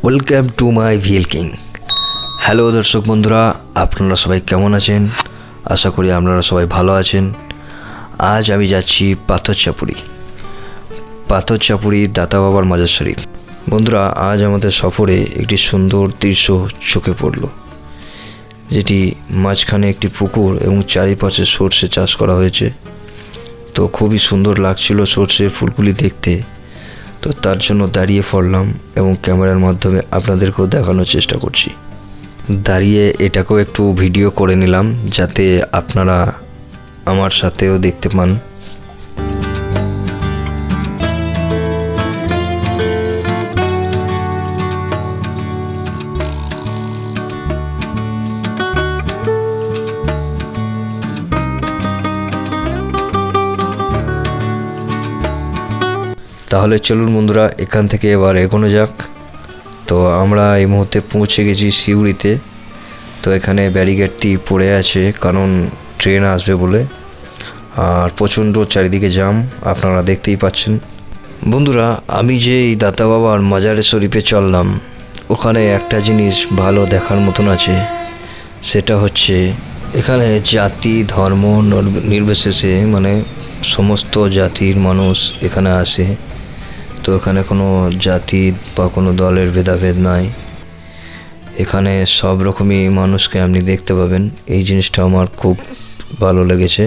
Welcome to my VL king. Hello দর্শক বন্ধুরা, আপনারা সবাই কেমন আছেন? আশা করি আপনারা সবাই ভালো আছেন। আজ আমি যাচ্ছি পাথরচাপুরি দাতা বাবার মাজার শরীফ। বন্ধুরা, আজ আমাদের সফরে একটি সুন্দর দৃশ্য চোখে পড়ল, যেটি মাঝখানে একটি পুকুর এবং চারিপাশে সর্ষে চাষ করা হয়েছে। তো খুবই সুন্দর লাগছিল সর্ষের ফুলগুলি দেখতে। তো তার জন্য দাঁড়িয়ে পড়লাম এবং ক্যামেরার মাধ্যমে আপনাদেরকেও দেখানোর চেষ্টা করছি। দাঁড়িয়ে এটাকেও একটু ভিডিও করে নিলাম, যাতে আপনারা আমার সাথেও দেখতে পান। তাহলে চলুন বন্ধুরা, এখান থেকে এবার এগোনো যাক। তো আমরা এই মুহূর্তে পৌঁছে গেছি সিউড়িতে। তো এখানে ব্যারিকেডটি পড়ে আছে, কারণ ট্রেন আসবে বলে। আর প্রচণ্ড চারিদিকে জ্যাম, আপনারা দেখতেই পাচ্ছেন। বন্ধুরা, আমি যে এই দাতা বাবার মাজারে শরীফে চললাম, ওখানে একটা জিনিস ভালো দেখার মতন আছে। সেটা হচ্ছে এখানে জাতি ধর্ম নির্বিশেষে, মানে সমস্ত জাতির মানুষ এখানে আসে। তো এখানে কোনো জাতি বা কোনো দলের ভেদাভেদ নাই। এখানে সব রকমই মানুষকে আপনি দেখতে পাবেন। এই জিনিসটা আমার খুব ভালো লেগেছে।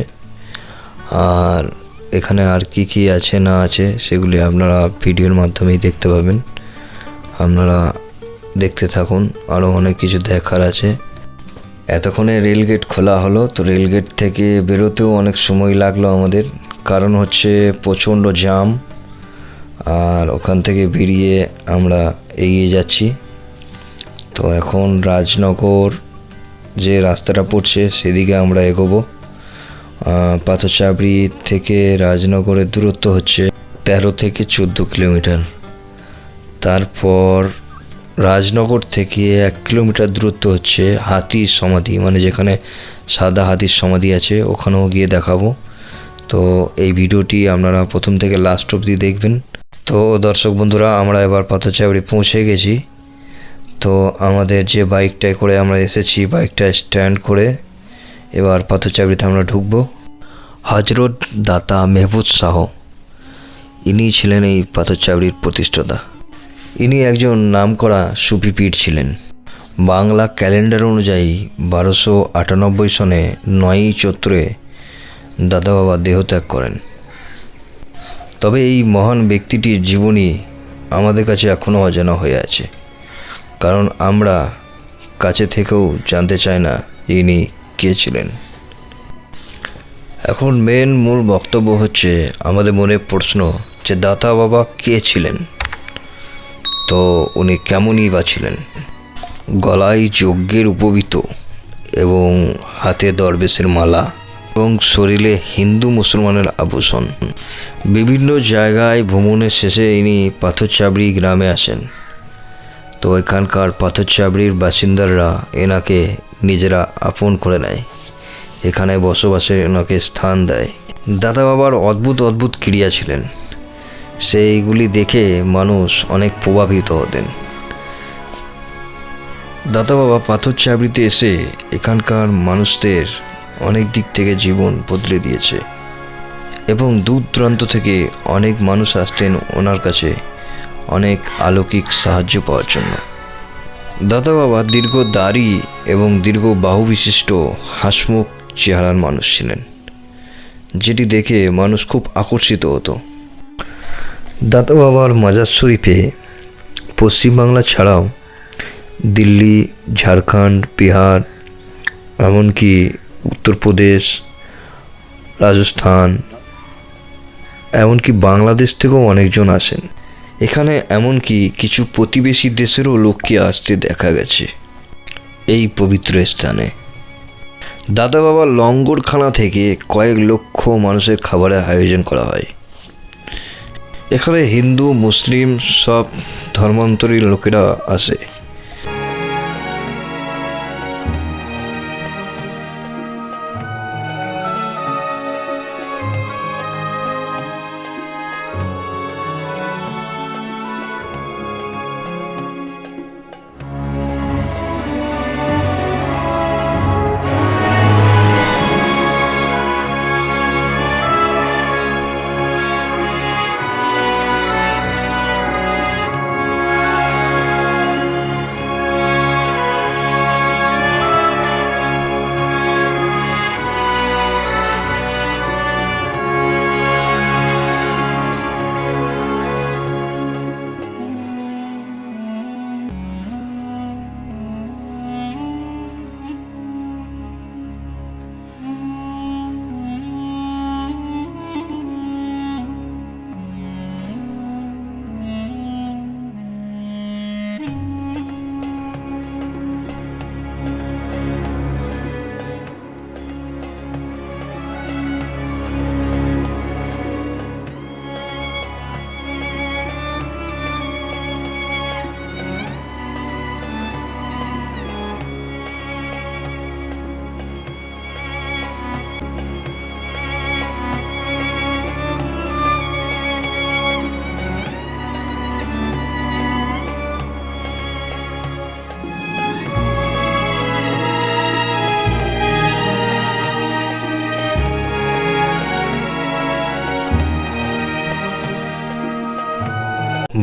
আর এখানে আর কি আছে না আছে সেগুলি আপনারা ভিডিওর মাধ্যমেই দেখতে পাবেন। আপনারা দেখতে থাকুন, আরও অনেক কিছু দেখার আছে। এতক্ষণে রেলগেট খোলা হলো, তো রেলগেট থেকে বেরোতেও অনেক সময় লাগলো আমাদের, কারণ হচ্ছে প্রচণ্ড জ্যাম। আর ওখান থেকে বেরিয়ে আমরা এগিয়ে যাচ্ছি। তো এখন রাজনগর যে রাস্তাটা পড়ছে সেদিকে আমরা এগোবো। পাথরচাবড়ি থেকে রাজনগরের দূরত্ব হচ্ছে 13 থেকে 14 কিলোমিটার। তারপর রাজনগর থেকে 1 কিলোমিটার দূরত্ব হচ্ছে হাতির সমাধি, মানে যেখানে সাদা হাতির সমাধি আছে, ওখানেও গিয়ে দেখাবো। তো এই ভিডিওটি আপনারা প্রথম থেকে লাস্ট অবধি দেখবেন। তো দর্শক বন্ধুরা, আমরা এবার পাথরচাবড়ি পৌঁছে গেছি। তো আমাদের যে বাইকটায় করে আমরা এসেছি, বাইকটা স্ট্যান্ড করে এবার পাথরচাবড়িতে আমরা ঢুকবো। হজরত দাতা মেহবুব শাহ, ইনি ছিলেন এই পাথরচাবড়ির প্রতিষ্ঠাতা। ইনি একজন নামকরা সুফি পীর ছিলেন। বাংলা ক্যালেন্ডার অনুযায়ী 1298 সনে 9ই চৈত্রে দাদা বাবা দেহত্যাগ করেন। তবে এই মহান ব্যক্তিটির জীবনী আমাদের কাছে এখনও অজানা হয়ে আছে, কারণ আমরা কাছে থেকেও জানতে চাই না ইনি কে ছিলেন। এখন মূল বক্তব্য হচ্ছে আমাদের মনে প্রশ্ন যে দাতা বাবা কে ছিলেন, তো উনি কেমনই বা ছিলেন। গলায় যজ্ঞের উপবীত এবং হাতে দরবেশের মালা এবং শরীরে হিন্দু মুসলমানের আভূষণ। বিভিন্ন জায়গায় ভ্রমণের শেষে ইনি পাথরচাবড়ি গ্রামে আসেন। তো এখানকার পাথরচাবড়ির বাসিন্দারা এনাকে নিজেরা আপন করে নেয়, এখানে বসবাসে এনাকে স্থান দেয়। দাদা বাবার অদ্ভুত ক্রিয়া ছিলেন, সেইগুলি দেখে মানুষ অনেক প্রভাবিত হতেন। দাদা বাবা পাথরচাবড়িতে এসে এখানকার মানুষদের অনেক দিক থেকে জীবন বদলে দিয়েছে এবং দূর দূরান্ত থেকে অনেক মানুষ আসতেন ওনার কাছে অনেক অলৌকিক সাহায্য পাওয়ার জন্য। দাদা বাবা দীর্ঘ দাড়ি এবং দীর্ঘ বাহু বিশিষ্ট হাসমুখ চেহারার মানুষ ছিলেন, যেটি দেখে মানুষ খুব আকর্ষিত হতো। দাদা বাবার মাজার শরীফে পশ্চিমবাংলা ছাড়াও দিল্লি, ঝাড়খণ্ড, বিহার, এমনকি উত্তরপ্রদেশ, রাজস্থান, এমনকি বাংলাদেশ থেকেও অনেকজন আসেন এখানে। এমনকি কিছু প্রতিবেশী দেশেরও লোককে আসতে দেখা গেছে এই পবিত্র স্থানে। দাদা বাবার লঙ্গরখানা থেকে কয়েক লক্ষ মানুষের খাবারের আয়োজন করা হয়। এখানে হিন্দু মুসলিম সব ধর্মান্তরী লোকেরা আসে।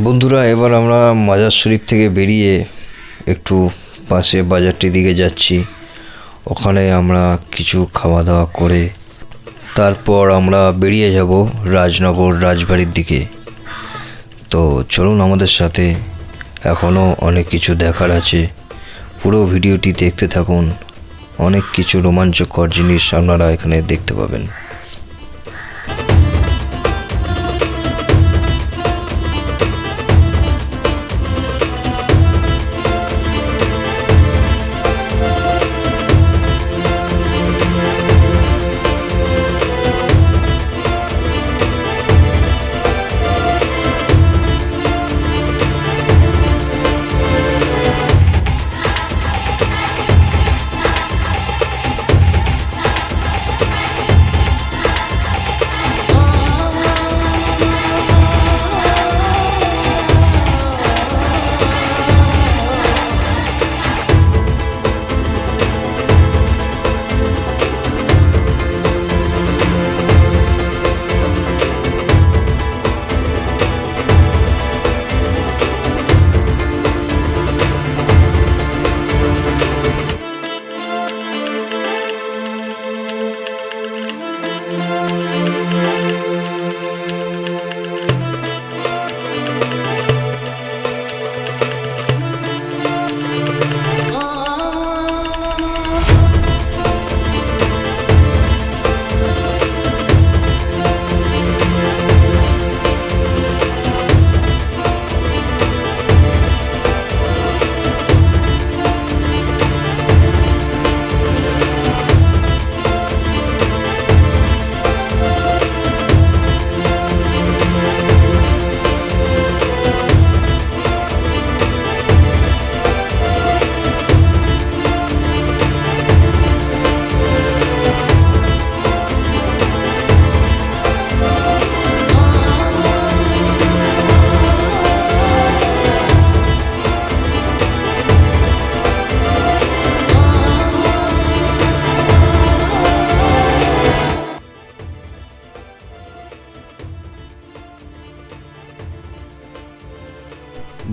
বন্ধুরা, এবার আমরা মাজার শরীফ থেকে বেরিয়ে একটু পাশে বাজারটির দিকে যাচ্ছি। ওখানে আমরা কিছু খাওয়া দাওয়া করে তারপর আমরা বেরিয়ে যাব রাজনগর রাজবাড়ির দিকে। তো চলুন আমাদের সাথে, এখনও অনেক কিছু দেখার আছে। পুরো ভিডিওটি দেখতে থাকুন, অনেক কিছু রোমাঞ্চকর জিনিস আপনারা এখানে দেখতে পাবেন।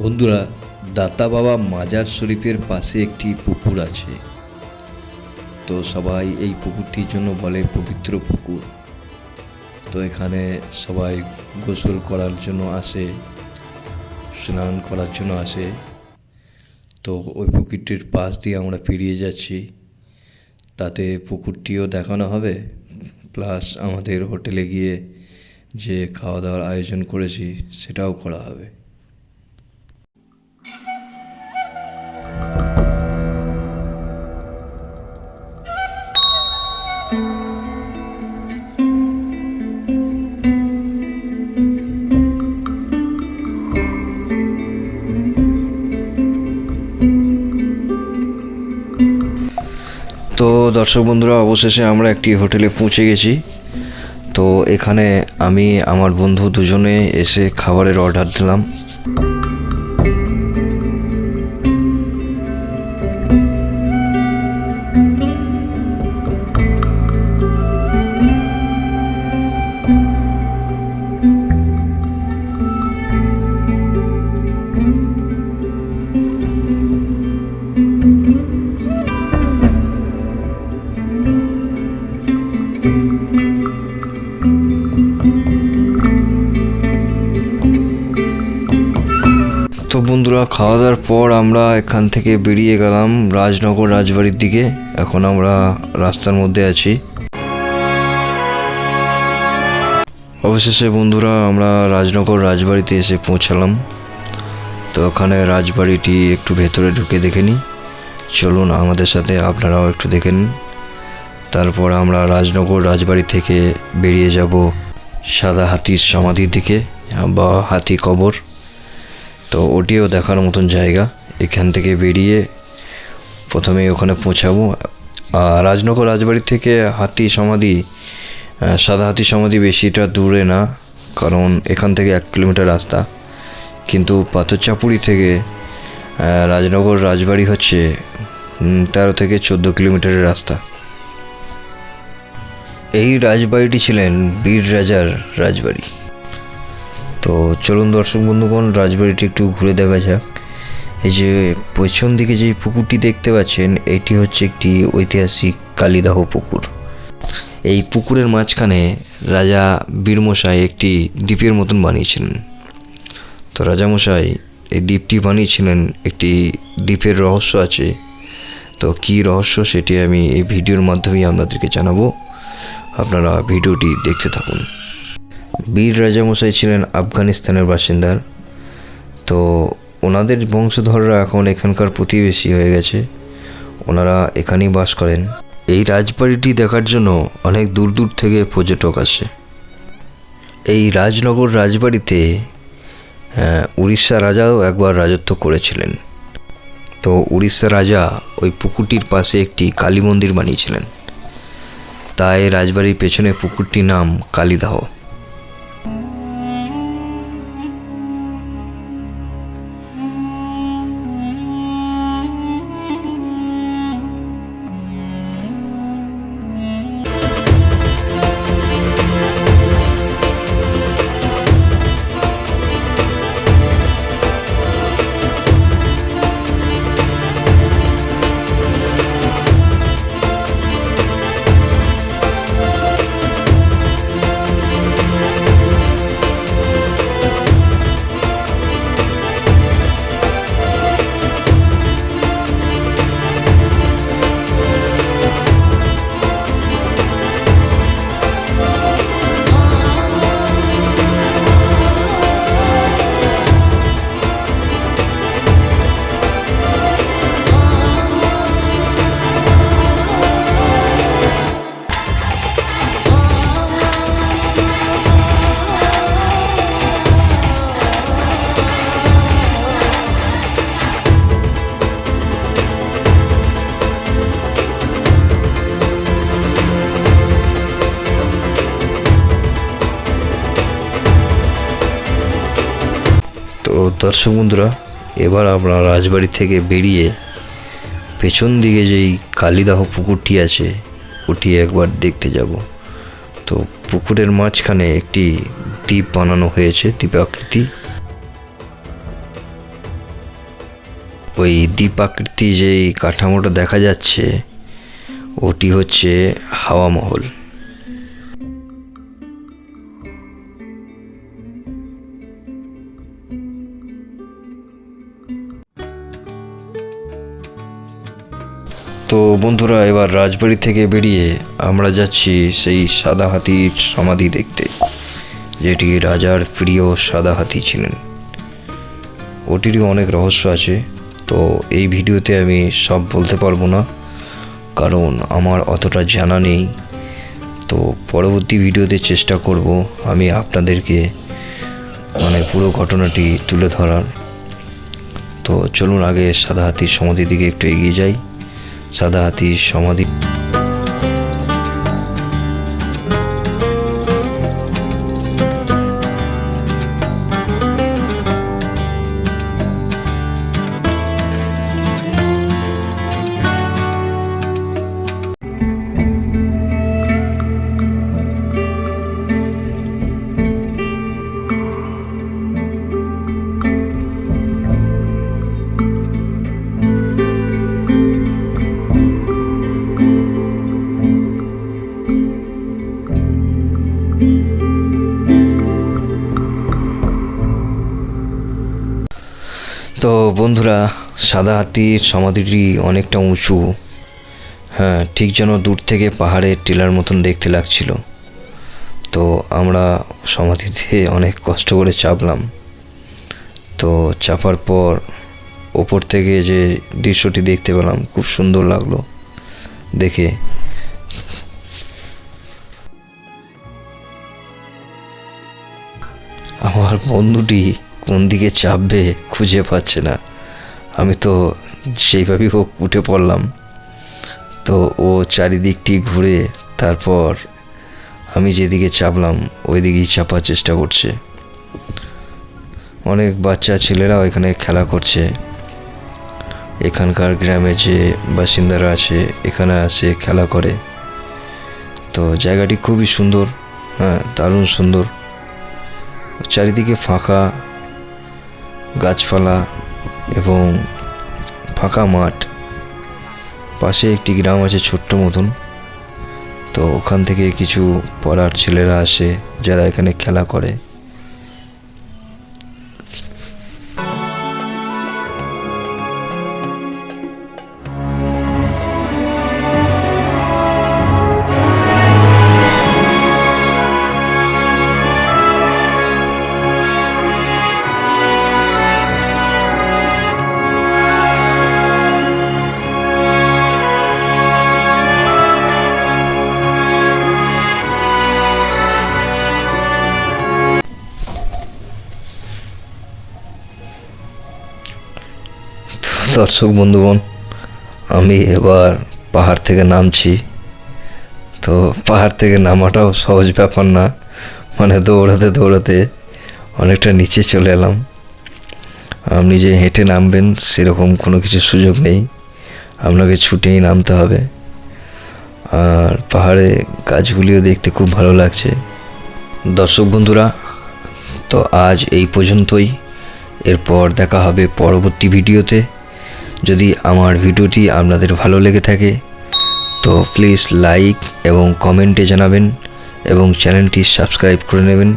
বন্ধুরা, দাতা বাবা মাজার শরীফের পাশে একটি পুকুর আছে। তো সবাই এই পুকুরটির জন্য বলে পবিত্র পুকুর। তো এখানে সবাই গোসল করার জন্য আসে, স্নান করার জন্য আসে। তো ওই পুকুরটির পাশ দিয়ে আমরা পেরিয়ে যাচ্ছি, তাতে পুকুরটিও দেখানো হবে, প্লাস আমাদের হোটেলে গিয়ে যে খাওয়া দাওয়ার আয়োজন করেছি সেটাও করা হবে। তো দর্শক বন্ধুরা, অবশেষে আমরা একটি হোটেলে পৌঁছে গেছি। তো এখানে আমি আমার বন্ধু দুজনে এসে খাবারের অর্ডার দিলাম। তো বন্ধুরা, খাওয়া দাওয়ার পর আমরা এখান থেকে বেরিয়ে গেলাম রাজনগর রাজবাড়ির দিকে। এখন আমরা রাস্তার মধ্যে আছি। অবশেষে বন্ধুরা আমরা রাজনগর রাজবাড়িতে এসে পৌঁছালাম। তো ওখানে রাজবাড়িটি একটু ভেতরে ঢুকে দেখে নিই। চলুন আমাদের সাথে, আপনারাও একটু দেখে নিন। তারপর আমরা রাজনগর রাজবাড়ি থেকে বেরিয়ে যাব সাদা হাতির সমাধির দিকে বা হাতি কবর। তো ওটিও দেখার মতন জায়গা। এখান থেকে বেরিয়ে প্রথমে ওখানে পৌঁছাবো। রাজনগর রাজবাড়ি থেকে হাতি সমাধি, সাদা হাতি সমাধি বেশিটা দূরে না, কারণ এখান থেকে 1 কিলোমিটার রাস্তা। কিন্তু পাথরচাপুরি থেকে রাজনগর রাজবাড়ি হচ্ছে 13 থেকে 14 কিলোমিটারের রাস্তা। এই রাজবাড়িটি ছিলেন বীর রাজার রাজবাড়ি। তো চলুন দর্শক বন্ধুগণ, রাজবাড়িটি একটু ঘুরে দেখা যাক। এই যে পেছন দিকে যে পুকুরটি দেখতে পাচ্ছেন, এটি হচ্ছে একটি ঐতিহাসিক কালীদাহ পুকুর। এই পুকুরের মাঝখানে রাজা বীরমশাই একটি দ্বীপের মতন বানিয়েছিলেন। তো রাজামশাই এই দ্বীপটি বানিয়েছিলেন, একটি দ্বীপের রহস্য আছে। তো কী রহস্য সেটি আমি এই ভিডিওর মাধ্যমেই আপনাদেরকে জানাবো, আপনারা ভিডিওটি দেখতে থাকুন। বীর রাজামশাই ছিলেন আফগানিস্তানের বাসিন্দার। তো ওনাদের বংশধররা এখন এখানকার প্রতিবেশী হয়ে গেছে, ওনারা এখানেই বাস করেন। এই রাজবাড়িটি দেখার জন্য অনেক দূর দূর থেকে পর্যটক আসে। এই রাজনগর রাজবাড়িতে উড়িষ্যা রাজাও একবার রাজত্ব করেছিলেন। তো উড়িষ্যা রাজা ওই পুকুরটির পাশে একটি কালী মন্দির বানিয়েছিলেন, তাই রাজবাড়ির পেছনে পুকুরটির নাম কালীদাহ। তো দর্শক বন্ধুরা, এবার আমরা রাজবাড়ি থেকে বেরিয়ে পেছন দিকে যেই কালীদাহ পুকুরটি আছে ওটি একবার দেখতে যাব। তো পুকুরের মাঝখানে একটি দ্বীপ বানানো হয়েছে, দ্বীপাকৃতি। ওই দ্বীপাকৃতি যেই কাঠামোটা দেখা যাচ্ছে ওটি হচ্ছে হাওয়া মহল। তো বন্ধুরা, এবার রাজবাড়ি থেকে বেরিয়ে আমরা যাচ্ছি সেই সাদা হাতির সমাধি দেখতে, যেটি রাজার প্রিয় সাদা হাতি ছিলেন। ওটিরই অনেক রহস্য আছে। তো এই ভিডিওতে আমি সব বলতে পারবো না, কারণ আমার অতটা জানা নেই। তো পরবর্তী ভিডিওতে চেষ্টা করব আমি আপনাদেরকে পুরো ঘটনাটি তুলে ধরার। তো চলুন আগে সাদা হাতির সমাধির দিকে একটু এগিয়ে যাই। সাদা হাতির সমাধি তো বন্ধুরা, সাদা হাতির সমাধিটি অনেকটা উঁচু। হ্যাঁ, ঠিক যেন দূর থেকে পাহাড়ের টিলার মতন দেখতে লাগছিল। তো আমরা সমাধিতে অনেক কষ্ট করে চাপলাম। তো চাপার পর ওপর থেকে যে দৃশ্যটি দেখতে পেলাম খুব সুন্দর লাগলো দেখে। আমার বন্ধুটি কোন দিকে চাপবে খুঁজে পাচ্ছে না। আমি তো সেইভাবেই হোক উঠে পড়লাম। তো ও চারিদিকটি ঘুরে তারপর আমি যেদিকে চাপলাম ওই দিকেই চাপার চেষ্টা করছে। অনেক বাচ্চা ছেলেরাও এখানে খেলা করছে। এখানকার গ্রামে যে বাসিন্দারা আছে এখানে আসে খেলা করে। তো জায়গাটি খুবই সুন্দর, হ্যাঁ, দারুণ সুন্দর। চারিদিকে ফাঁকা গাছপালা এবং ফাঁকা মাঠ, পাশে একটি গ্রাম আছে ছোট্ট মতন। তো ওখান থেকে কিছু পড়ার ছেলেরা আসে যারা এখানে খেলা করে। দর্শক বন্ধুগণ, আমি এবার পাহাড় থেকে নামছি। তো পাহাড় থেকে নামাটাও সহজ ব্যাপার না, মানে দৌড়াতে দৌড়াতে অনেকটা নিচে চলে এলাম। আপনি যে হেঁটে নামবেন সেরকম কোনো কিছু সুযোগ নেই, আপনাকে ছুটেই নামতে হবে। আর পাহাড়ে গাছগুলিও দেখতে খুব ভালো লাগছে। দর্শক বন্ধুরা, তো আজ এই পর্যন্তই। এরপর দেখা হবে পরবর্তী ভিডিওতে। যদি আমার ভিডিওটি আপনাদের ভালো লেগে থাকে তো প্লিজ লাইক এবং কমেন্টে জানাবেন এবং চ্যানেলটি সাবস্ক্রাইব করে নেবেন।